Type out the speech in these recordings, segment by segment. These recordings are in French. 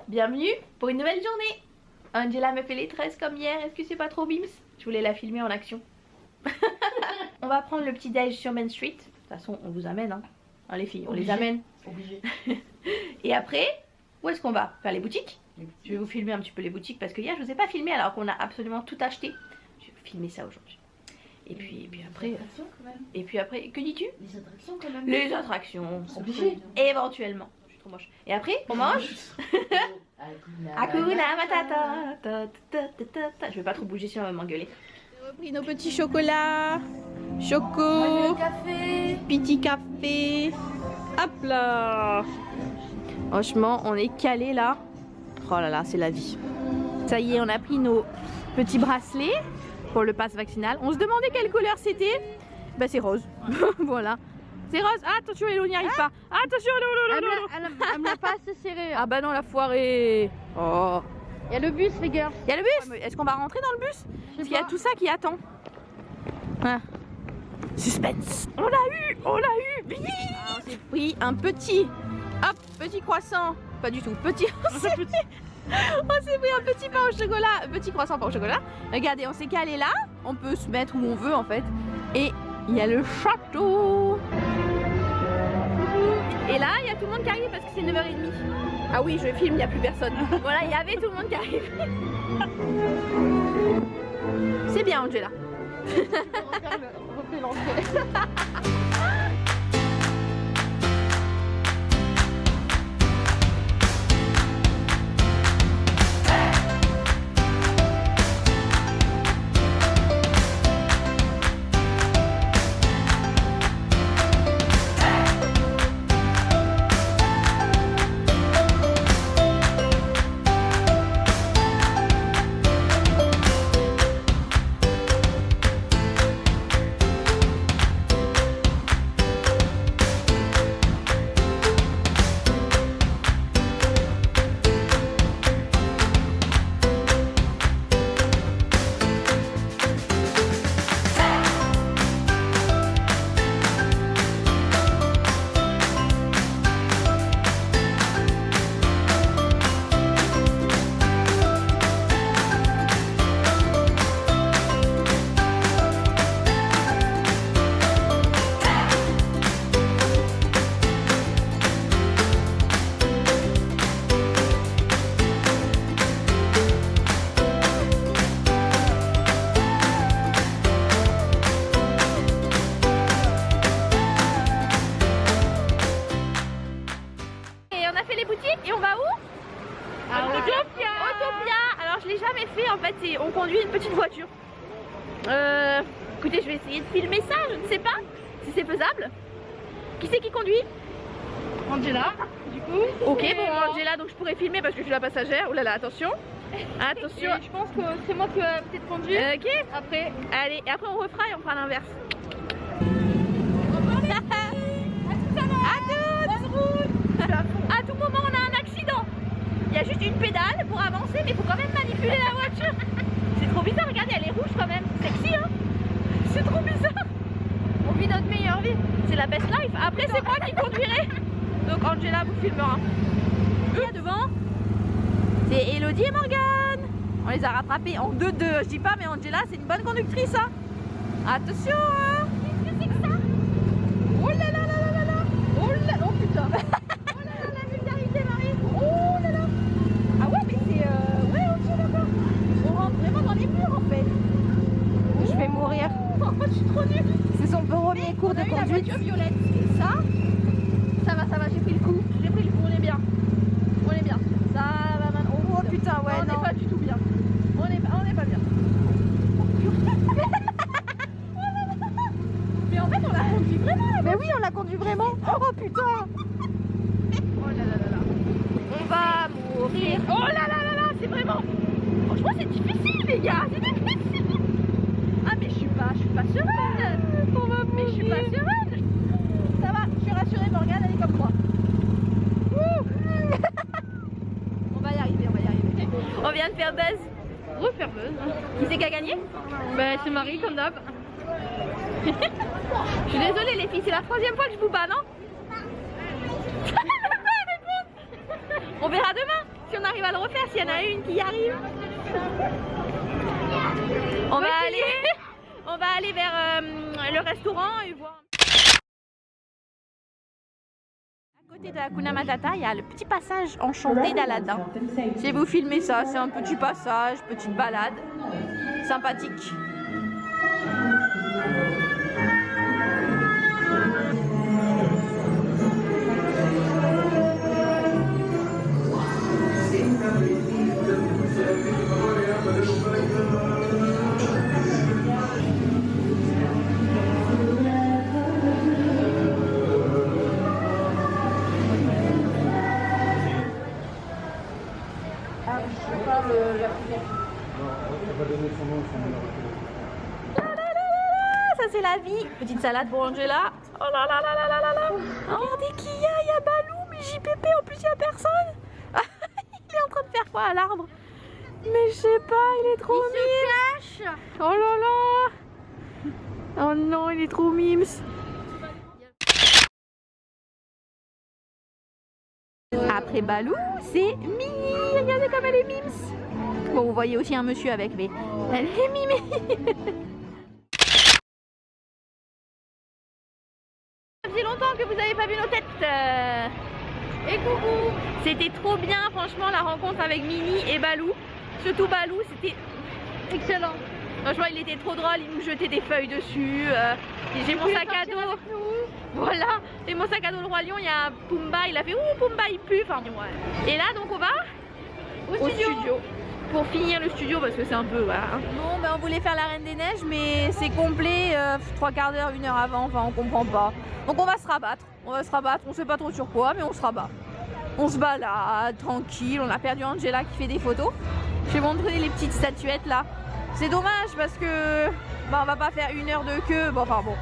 Bienvenue pour une nouvelle journée. Angela me fait les tresses comme hier, est-ce que c'est pas trop bims? Je voulais la filmer en action. On va prendre le petit déj sur Main Street. De toute façon on vous amène hein, les filles, on les amène. Obligé. Et après, où est-ce qu'on va? Faire les boutiques. Je vais vous filmer un petit peu les boutiques parce que hier je vous ai pas filmé alors qu'on a absolument tout acheté. Je vais vous filmer ça aujourd'hui. Et puis après... Et puis après, que dis-tu? Les attractions quand même. Les attractions. Obligé. Éventuellement. Je suis trop moche. Et après, on mange. Hakuna Matata. Je vais pas trop bouger sinon on va m'engueuler. On a repris nos petits chocolats. Choco. Café. Petit café. Hop là. Franchement, on est calé là. Oh là là, c'est la vie. Ça y est, on a pris nos petits bracelets pour le pass vaccinal. On se demandait quelle couleur c'était. Bah c'est rose. Voilà. C'est rose. Ah, attention, Hello n'y arrive pas. Attention, Elle me l'a pas assez serré. Ah bah non, la foirée. Oh. Il y a le bus, les gars. Il y a le bus. Est-ce qu'on va rentrer dans le bus? Parce qu'il y a tout ça qui attend. Ah. Suspense. On l'a eu. On l'a eu. Bim. On s'est pris un petit. Hop, petit croissant. Pas du tout. Petit. On s'est pris un petit pain au chocolat. Petit croissant pain au chocolat. Regardez, on s'est calé là. On peut se mettre où on veut en fait. Et il y a le château. Et là, il y a tout le monde qui arrive parce que c'est 9h30. Ah oui, je filme, il n'y a plus personne. Voilà, il y avait tout le monde qui arrive. C'est bien, Angela. Refais l'entrée. Alors je l'ai jamais fait en fait, on conduit une petite voiture. Écoutez, je vais essayer de filmer ça, je ne sais pas si c'est faisable. Qui c'est qui conduit? Angela, du coup. Ok, bon Angela, donc je pourrais filmer parce que je suis la passagère. Oh là là, attention. Attention. Et je pense que c'est moi qui va peut-être conduire. Ok. Après. Allez, et après on refera et on fera l'inverse. À tout moment on a un accident. Il y a juste une pédale pour avancer, mais il faut quand même manipuler la voiture. C'est trop bizarre, regardez, elle est rouge quand même. C'est sexy hein. C'est trop bizarre. On vit notre meilleure vie. C'est la best life. Après c'est moi qui conduirai. Donc Angela vous filmera. Et devant, c'est Elodie et Morgane. On les a rattrapés en 2-2. Je dis pas mais Angela c'est une bonne conductrice hein. Attention hein. Qu'est-ce que c'est que ça? Oh là là là là là là. Oh là, oh putain. Oh là là la vulgarité Marie. Oh là là. Ah ouais mais c'est ouais ok d'accord. On rentre vraiment dans les murs en fait. Je vais mourir. Oh, je suis trop nulle. C'est son premier cours de On a eu la conduite. voiture violette. Et ça va, j'ai pris le coup. J'ai pris le coup, on est bien. On est bien. Ça va maintenant. Oh putain, ouais, on non. n'est pas du tout bien. On n'est pas bien. Mais en fait on l'a conduit vraiment. Mais oui, on l'a conduit vraiment. Oh putain. Oh là là là là. On va mourir. Oh là là là là, c'est vraiment. Franchement c'est difficile les gars, c'est difficile. Ah mais je suis pas sereine. Mais je suis pas sereine. Ça va, je suis rassurée Morgane, elle est comme moi. On va y arriver. On vient de faire buzz. Refaire buzz. Qui c'est qui a gagné? Bah c'est Marie comme d'hab. Je suis désolée les filles, c'est la 3e fois que je vous bats, non? On verra demain. si on arrive à le refaire, s'il y en a une qui y arrive. On va aller vers le restaurant et voir. À côté de Hakuna Matata, il y a le petit passage enchanté d'Aladin. Je vais vous filmer ça, c'est un petit passage, petite balade, sympathique. Ça c'est la vie. Petite salade pour Angela. Oh là là là là là là là. Regardez qui y a Balou, mais JPP en plus il y a personne. Il est en train de faire quoi à l'arbre? Mais je sais pas, il est trop mimes. Oh là là. Oh non, il est trop mimes. Après Balou, c'est Mini. Regardez comme elle est mimes. Bon, vous voyez aussi un monsieur avec, mais elle est mimée. Ça faisait longtemps que vous n'avez pas vu nos têtes. Et coucou. C'était trop bien, franchement, la rencontre avec Mini et Balou. Surtout Balou, c'était excellent. Franchement, il était trop drôle, il nous jetait des feuilles dessus. J'ai mon sac à dos. Voilà. Et mon sac à dos, le Roi Lion, il y a Pumba, il a fait ouh, Pumba, il pue. Enfin, ouais. Et là, donc, on va au studio. Pour finir le studio, parce que c'est un peu. Voilà. Bon, ben, on voulait faire la Reine des Neiges, mais c'est complet 3 quarts d'heure, 1 heure avant. Enfin, on comprend pas. Donc, on va se rabattre. On sait pas trop sur quoi, mais on se rabat. On se balade, tranquille. On a perdu Angela qui fait des photos. Je vais montrer les petites statuettes là. C'est dommage parce que bah, on va pas faire 1 heure de queue. Bon, enfin bon.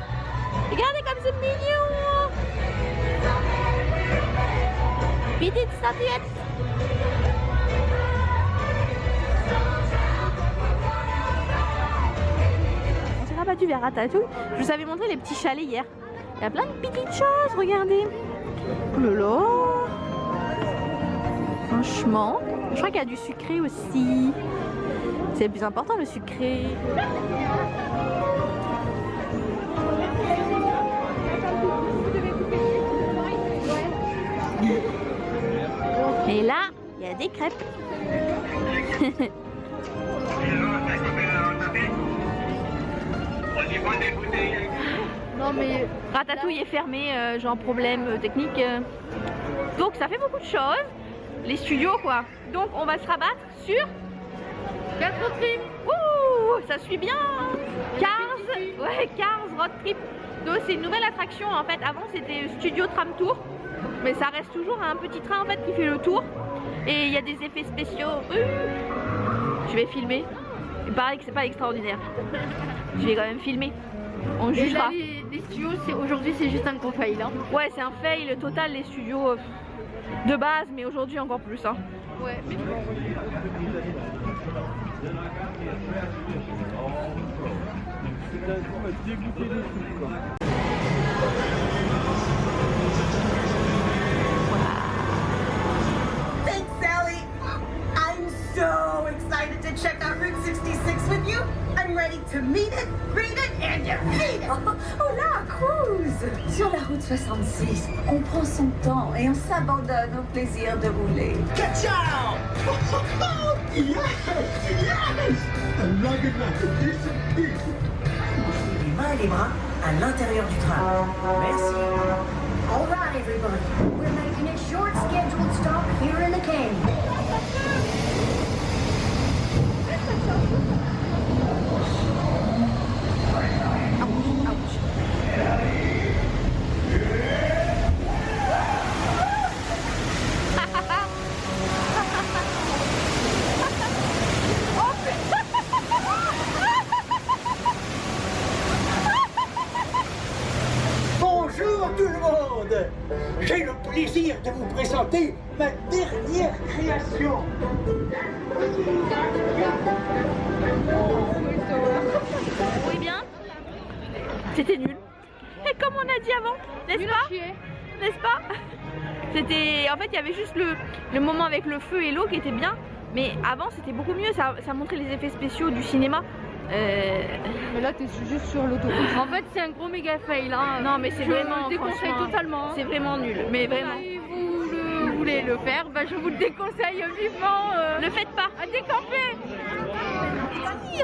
Regardez comme c'est mignon. Petite statuette. On s'est rabattu vers Ratatouille. Je vous avais montré les petits chalets hier. Il y a plein de petites choses, regardez. Oh là là. Franchement, je crois qu'il y a du sucré aussi. C'est le plus important, le sucré. Et là, il y a des crêpes. Non mais Ratatouille est fermé, genre problème technique. Donc ça fait beaucoup de choses. Les studios quoi. Donc on va se rabattre sur Cars Road Trip. Ouh, ça suit bien. Cars, ouais, Cars Road Trip. Donc c'est une nouvelle attraction en fait. Avant c'était Studio Tram Tour, mais ça reste toujours un petit train en fait qui fait le tour. Et il y a des effets spéciaux. Je vais filmer. Il paraît que c'est pas extraordinaire. Je vais quand même filmer. On jugera. Les studios, aujourd'hui c'est juste un gros fail. Hein. Ouais, c'est un fail total les studios de base, mais aujourd'hui encore plus. Hein. Ouais, mais bon. Thanks, Sally. I'm so excited to check out Route 66 with you. I'm ready to meet it, read it, and defeat it. Oh là, cruise. Sur la route 66, on prend son temps et on s'abandonne au plaisir de rouler. Ciao! Yes! Yes! A rugged masterpiece. Les mains et les bras à l'intérieur du train. Merci. All right, everybody. We're making a short scheduled stop here in the canyon. Bonjour tout le monde! J'ai le plaisir de vous présenter ma dernière création. Oui bien. C'était nul. Et comme on a dit avant, n'est-ce pas? n'est-ce pas? C'était, en fait, il y avait juste le moment avec le feu et l'eau qui était bien, mais avant c'était beaucoup mieux. Ça montrait les effets spéciaux du cinéma. Mais là, t'es juste sur l'autoroute. En fait, c'est un gros méga fail. Hein. Non, mais c'est vraiment. Je le déconseille franchement, totalement. C'est vraiment nul, mais vraiment. Si vous voulez le faire, bah, je vous le déconseille vivement. Le faites pas. À décamper.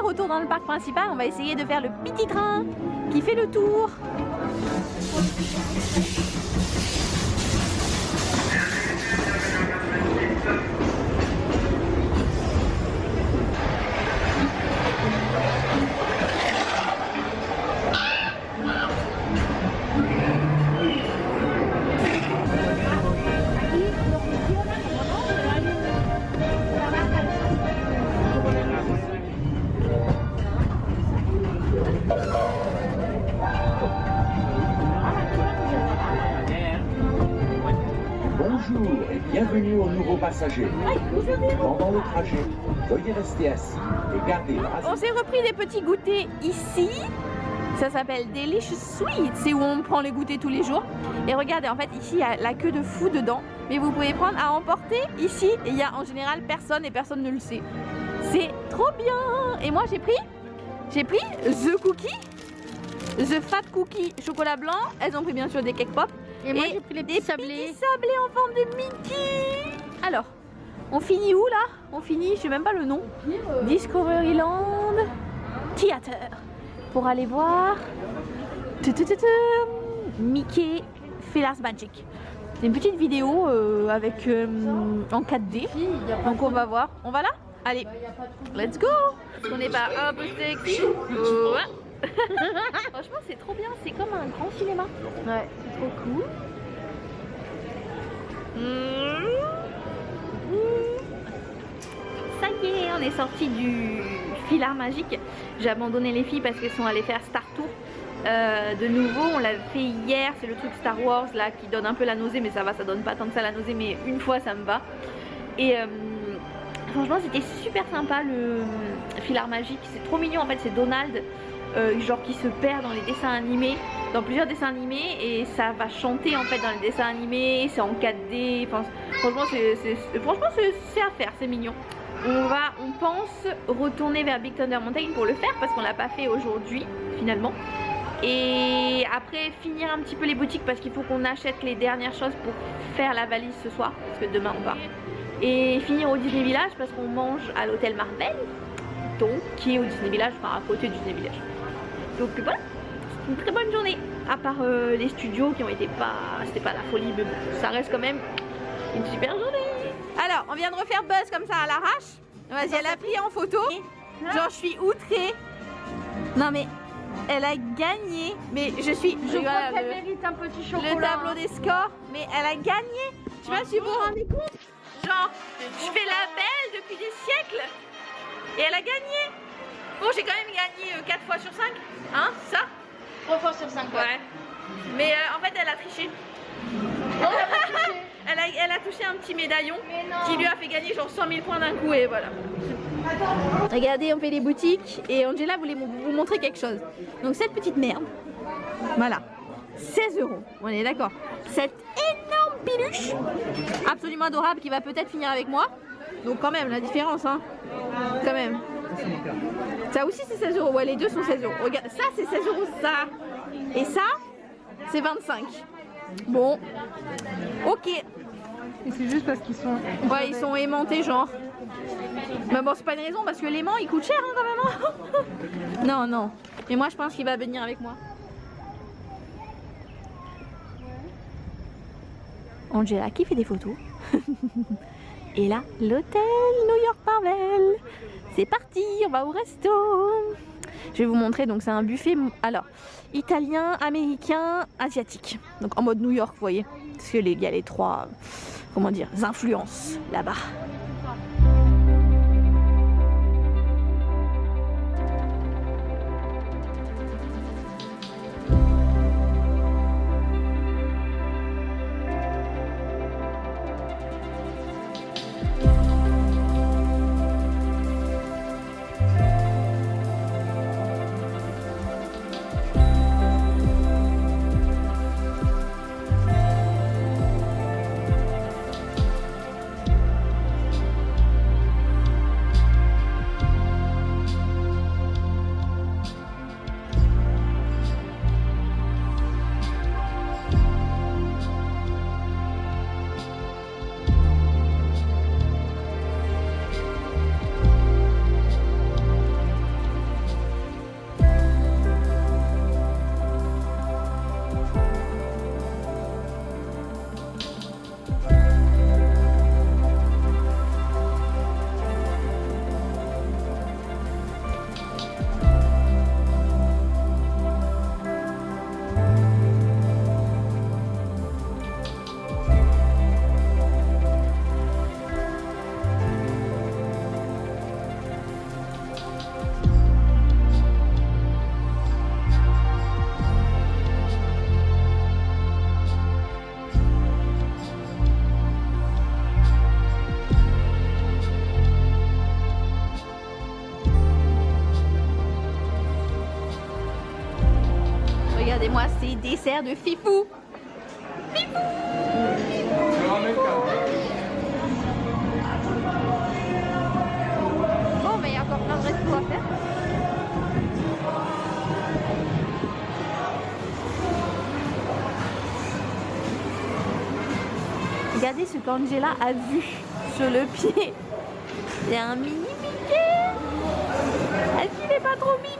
Retour dans le parc principal, on va essayer de faire le petit train qui fait le tour. Bonjour et bienvenue aux nouveaux passagers. Pendant le trajet, veuillez rester assis et garder la On s'est repris des petits goûters ici. Ça s'appelle Delicious Sweet. C'est où on prend les goûters tous les jours. Et regardez, en fait, ici, il y a la queue de fou dedans. Mais vous pouvez prendre à emporter ici. Et il y a en général personne et personne ne le sait. C'est trop bien. Et moi, j'ai pris The Cookie, The Fat Cookie chocolat blanc. Elles ont pris bien sûr des cake pop. Et moi, j'ai pris les petits sablés. Petits sablés en forme de Mickey. Alors, on finit où là? On finit, je sais même pas le nom. Discoveryland Theater. Pour aller voir Mickey Fearless Magic. C'est une petite vidéo avec en 4D. Donc on va voir. On va là? Allez, let's go. On n'est pas un peu sexy. Ouais. Franchement c'est trop bien, c'est comme un grand cinéma. Ouais, c'est trop cool. Ça y est, on est sorti du filard magique. J'ai abandonné les filles parce qu'elles sont allées faire Star Tour. De nouveau, on l'a fait hier, c'est le truc Star Wars là qui donne un peu la nausée, mais ça va, ça donne pas tant que ça la nausée, mais une fois ça me va. Et franchement c'était super sympa le filard magique, c'est trop mignon en fait, c'est Donald genre qui se perd dans les dessins animés, dans plusieurs dessins animés, et ça va chanter en fait dans les dessins animés, c'est en 4D, enfin, franchement c'est à faire, c'est mignon. On pense retourner vers Big Thunder Mountain pour le faire parce qu'on l'a pas fait aujourd'hui finalement. Et après finir un petit peu les boutiques parce qu'il faut qu'on achète les dernières choses pour faire la valise ce soir parce que demain on part. Et finir au Disney Village parce qu'on mange à l'hôtel Marvel, donc qui est au Disney Village, enfin à côté du Disney Village. Donc voilà, c'est une très bonne journée. À part les studios qui ont été c'était pas la folie, mais bon, ça reste quand même une super journée. Alors, on vient de refaire Buzz comme ça à l'arrache. Vas-y, elle a pris en photo. Genre, je suis outrée. Non mais, elle a gagné. Mais je suis... Je crois qu'elle mérite un petit chocolat. Le tableau des scores. Mais elle a gagné. Je sais pas si vous vous rendez compte. Genre, je fais la belle depuis des siècles. Et elle a gagné. Bon, j'ai quand même gagné 4 fois sur 5. Hein, ça 3 fois sur 5. Ouais. Mais en fait, elle a triché. Elle a touché un petit médaillon qui lui a fait gagner genre 100 000 points d'un coup et voilà. Regardez, on fait les boutiques et Angela voulait vous montrer quelque chose. Donc cette petite merde, voilà, 16 €, on est d'accord. Cette énorme piluche, absolument adorable qui va peut-être finir avec moi. Donc quand même la différence, hein, quand même. Ça aussi c'est 16 €, ouais les deux sont 16 €. Regarde, ça c'est 16 € ça. Et ça, c'est 25. Bon, ok. Et c'est juste parce qu'ils sont... Ouais, ils sont aimantés genre. Mais bon, c'est pas une raison parce que l'aimant il coûte cher hein, quand même. Hein. Non, non. Mais moi je pense qu'il va venir avec moi. Angela qui fait des photos. Et là, l'hôtel New York Marvel. C'est parti, on va au resto. Je vais vous montrer, donc c'est un buffet, alors, italien, américain, asiatique. Donc en mode New York, vous voyez. Parce qu'il y a les trois, comment dire, influences là-bas. dessert de Fifou. Bon, mais il y a encore plein de restos à faire. Regardez ce qu'Angela a vu sur le pied. Il y a un mini Mickey. Est-ce qu'il est pas trop mignon?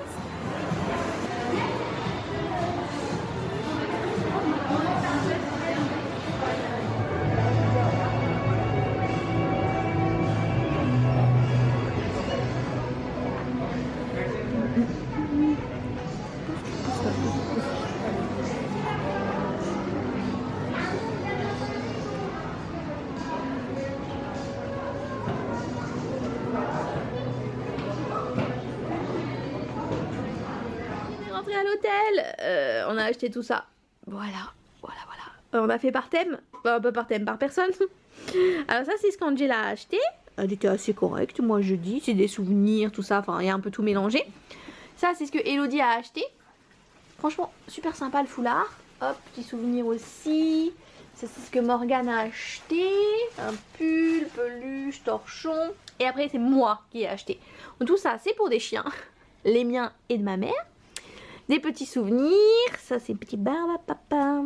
À l'hôtel, on a acheté tout ça. Voilà. On a fait par thème, pas par thème, par personne. Alors ça c'est ce qu'Angela a acheté. Elle était assez correcte, moi je dis. C'est des souvenirs, tout ça. Enfin, il y a un peu tout mélangé. Ça c'est ce que Elodie a acheté. Franchement, super sympa le foulard. Hop, petit souvenir aussi. Ça c'est ce que Morgane a acheté. Un pull, peluche, torchon. Et après c'est moi qui ai acheté. Donc, tout ça c'est pour des chiens. Les miens et de ma mère. Des petits souvenirs, ça c'est petit barbe à papa,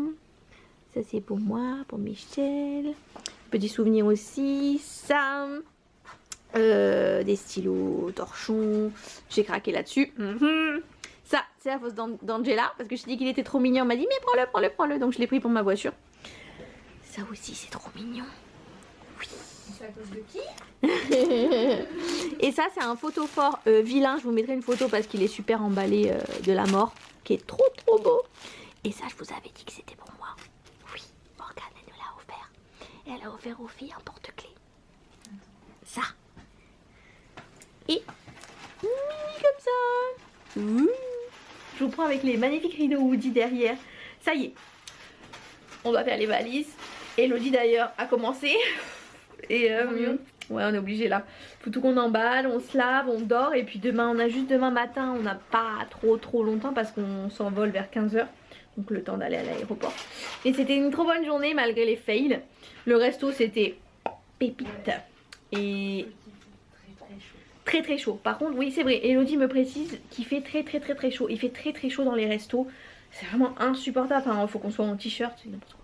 ça c'est pour moi, pour Michel, petits souvenirs aussi, ça, des stylos torchons, j'ai craqué là-dessus, ça c'est la fausse d'Angela, parce que je dis qu'il était trop mignon, elle m'a dit mais prends-le, donc je l'ai pris pour ma voiture, ça aussi c'est trop mignon, oui. C'est à cause de qui? Et ça c'est un photophore vilain, je vous mettrai une photo parce qu'il est super emballé de la mort, qui est trop beau. Et ça je vous avais dit que c'était pour moi. Oui, Morgane elle nous l'a offert. Et elle a offert aux filles un porte-clés. Ça. Et comme ça. Ouh. Je vous prends avec les magnifiques rideaux Woody derrière. Ça y est, on va faire les valises. Elodie d'ailleurs a commencé. Et ouais, on est obligé là. Faut tout qu'on emballe, on se lave, on dort. Et puis demain, on a juste demain matin, on n'a pas trop longtemps parce qu'on s'envole vers 15 h. Donc le temps d'aller à l'aéroport. Et c'était une trop bonne journée malgré les fails. Le resto c'était pépite. Et très chaud. Par contre, oui c'est vrai, Elodie me précise qu'il fait très chaud. Il fait très chaud dans les restos. C'est vraiment insupportable. Enfin, faut qu'on soit en t-shirt, c'est n'importe quoi.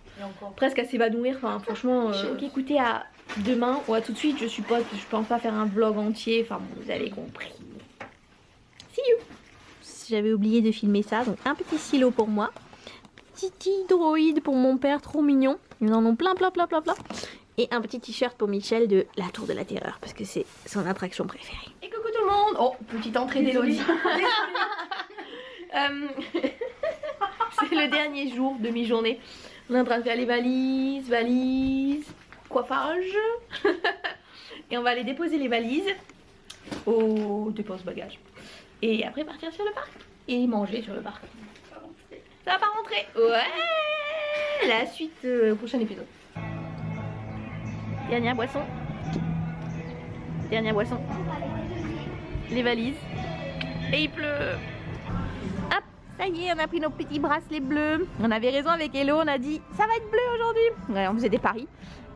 Presque à s'évanouir, enfin franchement donc écoutez, à demain ou à tout de suite, je suppose que je pense pas faire un vlog entier, enfin bon, vous avez compris. See you. J'avais oublié de filmer ça, donc un petit stylo pour moi, petit hydroïde pour mon père, trop mignon, ils en ont plein, et un petit t-shirt pour Michel de la Tour de la Terreur parce que c'est son attraction préférée. Et coucou tout le monde. Oh, petite entrée d'Elodie. C'est le dernier jour de mi-journée. On est en train de faire les valises, coiffage. Et on va aller déposer les valises au dépose-bagages. Et après partir sur le parc. Et manger sur le parc. Ça va pas rentrer. Ouais. La suite au prochain épisode. Dernière boisson. Les valises. Et il pleut. Hop. Ça y est, on a pris nos petits bracelets bleus. On avait raison avec Hello, on a dit ça va être bleu aujourd'hui. Ouais, on faisait des paris.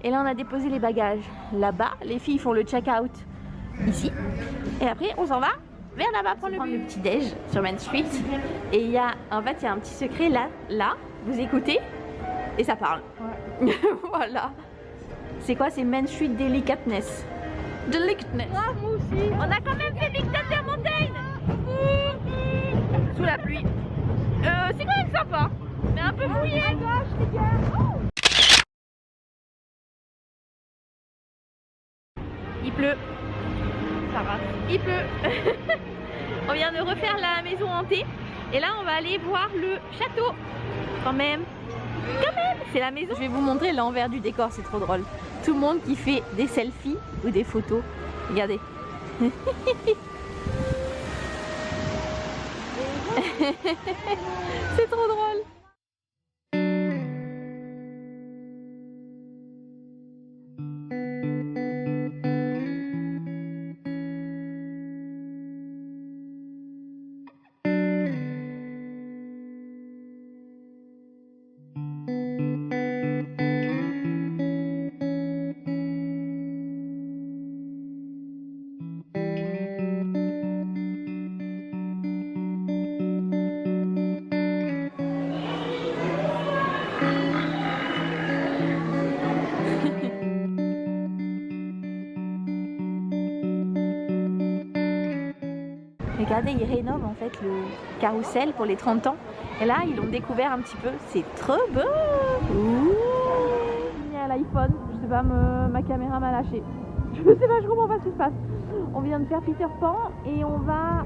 Et là on a déposé les bagages là-bas. Les filles font le check-out ici. Et après on s'en va vers là-bas prendre le petit déj sur Main Street. Et il y a, en fait il y a un petit secret là, vous écoutez et ça parle. Ouais. Voilà. C'est quoi? C'est Main Street Delicateness. Ah, moi aussi. On a quand même fait Big Thunder Mountain. Sous la pluie. C'est quand même sympa, mais un peu mouillé. Il pleut. Ça va. Il pleut. On vient de refaire la maison hantée. Et là, on va aller voir le château. Quand même. C'est la maison. Je vais vous montrer l'envers du décor, c'est trop drôle. Tout le monde qui fait des selfies ou des photos. Regardez. C'est trop drôle. regardez, ils rénovent en fait le carrousel pour les 30 ans. Et là, ils l'ont découvert un petit peu. C'est trop beau. Ouh. Il y a l'iPhone. Je sais pas, ma caméra m'a lâché. Je sais pas, je comprends pas ce qui se passe. On vient de faire Peter Pan et on va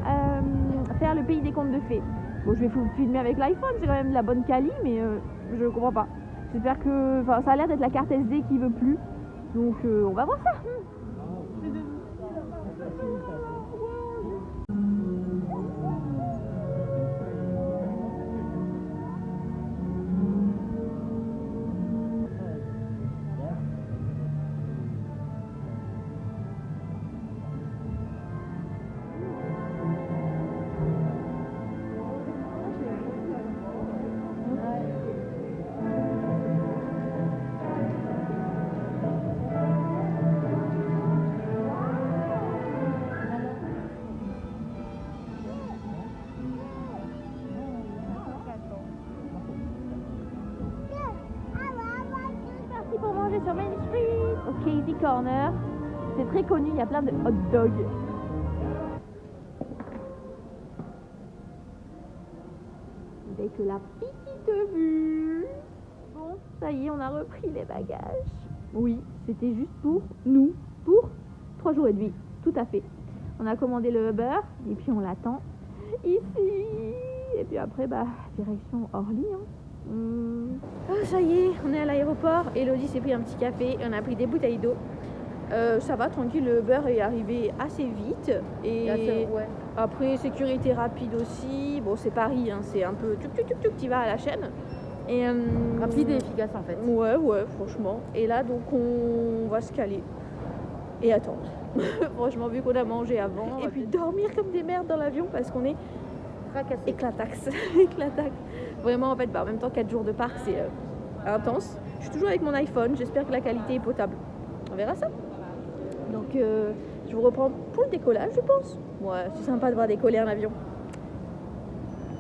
faire le pays des contes de fées. Bon, je vais filmer avec l'iPhone, c'est quand même de la bonne quali, mais je comprends pas. J'espère que... Enfin, ça a l'air d'être la carte SD qui veut plus. Donc, on va voir ça. Pour manger sur Main Street, au Casey Corner. C'est très connu, il y a plein de hot dogs. Avec la petite vue. Bon, ça y est, on a repris les bagages. Oui, c'était juste pour nous, pour 3 jours et demi, tout à fait. On a commandé le Uber et puis on l'attend ici. Et puis après, bah, direction Orly. Oh, ça y est, on est à l'aéroport. Elodie s'est pris un petit café, on a pris des bouteilles d'eau. Ça va, tranquille, le Uber est arrivé assez vite. Et après, sécurité rapide aussi. Bon, c'est Paris, hein, c'est un peu tuc, tu vas à la chaîne. Et, rapide et efficace en fait. Ouais, franchement. Et là, donc, on va se caler et attendre. Franchement, vu qu'on a mangé avant. Et puis dormir comme des merdes dans l'avion parce qu'on est éclataxe. Vraiment, en fait, en même temps, 4 jours de parc, c'est intense. Je suis toujours avec mon iPhone, j'espère que la qualité est potable. On verra ça. Donc, je vous reprends pour le décollage, je pense. Ouais, c'est sympa de voir décoller un avion.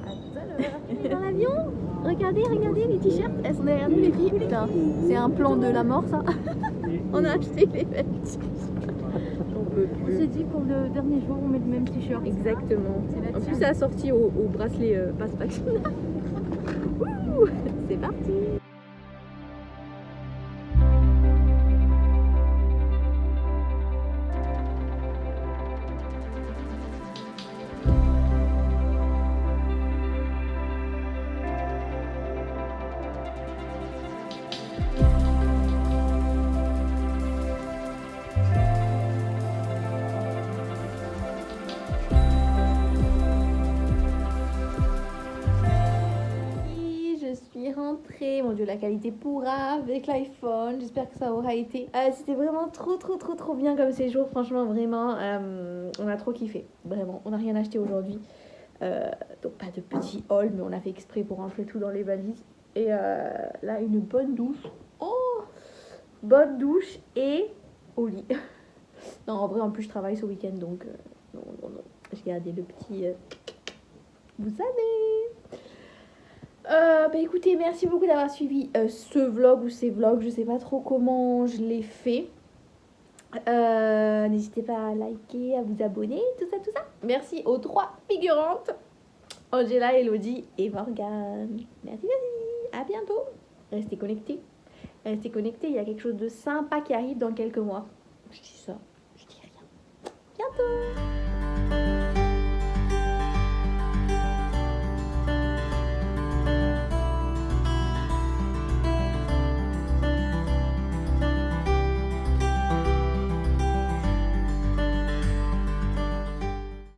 À tout à l'heure. Dans l'avion, regardez les t-shirts, elles sont derrière nous, les filles. Putain, c'est un plan de la mort, ça. On a acheté les mêmes t-shirts. On s'est dit pour le dernier jour, on met le même t-shirt. Exactement. En plus, ça a sorti au bracelet passe vaccinal. C'est parti. Mon dieu, la qualité pourra avec l'iPhone. J'espère que ça aura été. C'était vraiment trop bien comme séjour. Franchement, vraiment, on a trop kiffé. Vraiment, on n'a rien acheté aujourd'hui. Donc pas de petit haul, mais on a fait exprès pour rentrer tout dans les valises. Et là, une bonne douche. Oh, bonne douche et au lit. Non, en vrai, en plus, je travaille ce week-end, donc non. J'ai gardé le petit... Vous savez. Bah écoutez, merci beaucoup d'avoir suivi ce vlog ou ces vlogs, je sais pas trop comment je l'ai fait. N'hésitez pas à liker, à vous abonner, tout ça. Merci aux 3 figurantes, Angela, Elodie et Morgane. Merci, à bientôt. Restez connectés, il y a quelque chose de sympa qui arrive dans quelques mois. Je dis ça, je dis rien. Bientôt.